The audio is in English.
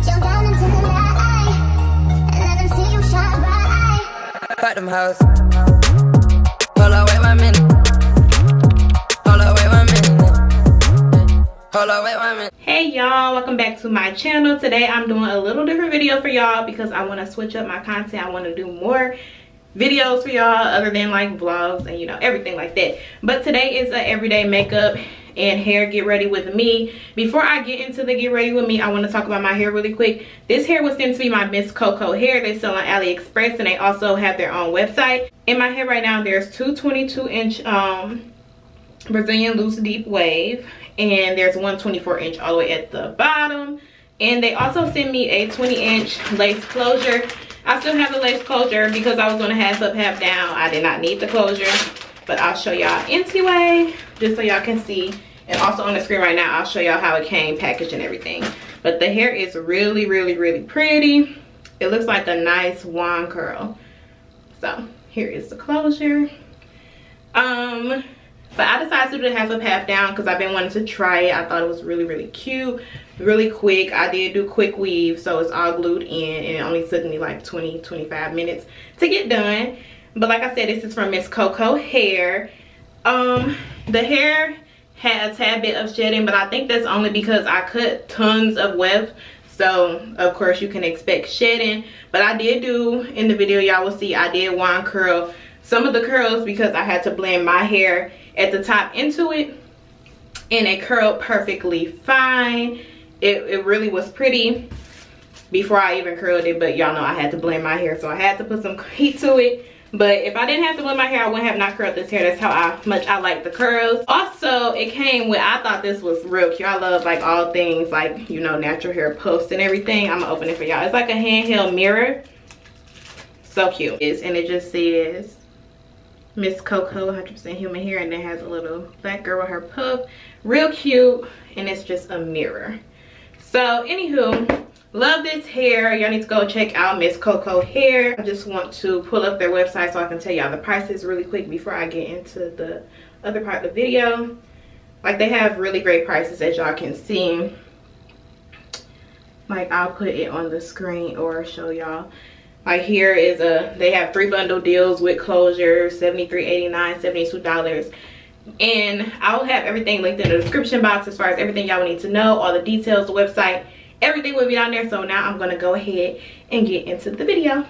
your diamonds in the night, and let them see you shine bright. Fuck them hoes. Hold on, wait 1 minute. Hold on, wait 1 minute. Hold on, wait 1 minute. Hey y'all, welcome back to my channel. Today I'm doing a little different video for y'all because I want to switch up my content. I want to do more videos for y'all other than like vlogs and you know everything like that. But today is a everyday makeup and hair get ready with me. Before I get into the get ready with me, I want to talk about my hair really quick. This hair was sent to me by MsCoco hair. They sell on Aliexpress and they also have their own website. In my hair right now there's two 22-inch Brazilian loose deep wave, and there's one 24-inch all the way at the bottom. And they also sent me a 20-inch lace closure. I still have the lace closure because I was going to half up, half down. I did not need the closure, but I'll show y'all anyway, just so y'all can see. And also on the screen right now, I'll show y'all how it came packaged and everything. But the hair is really, really, really pretty. It looks like a nice wand curl. So here is the closure. But I decided to do the half up, half down because I've been wanting to try it. I thought it was really, really cute, really quick. I did do quick weave, so it's all glued in, and it only took me like 20-25 minutes to get done. But like I said, this is from MsCoco hair. The hair had a tad bit of shedding, but I think that's only because I cut tons of weft. So of course you can expect shedding. But I did do, in the video y'all will see, I did wand curl some of the curls because I had to blend my hair at the top into it, and it curled perfectly fine. It really was pretty before I even curled it, but y'all know I had to blend my hair, so I had to put some heat to it. But if I didn't have to blend my hair, I wouldn't have not curled this hair. That's how much I like the curls. Also, it came with, I thought this was real cute. I love like all things like, you know, natural hair puffs and everything. I'm gonna open it for y'all. It's like a handheld mirror. So cute. And it just says MsCoco 100% human hair, and then has a little black girl with her puff. Real cute, and it's just a mirror. So anywho, love this hair. Y'all need to go check out MsCoco hair. I just want to pull up their website so I can tell y'all the prices really quick before I get into the other part of the video. Like, they have really great prices, as y'all can see. Like, I'll put it on the screen or show y'all. Like, here is they have 3 bundle deals with closure, $73.89, $72. And I'll have everything linked in the description box as far as everything y'all need to know, all the details, the website, everything will be down there. So now I'm gonna go ahead and get into the video.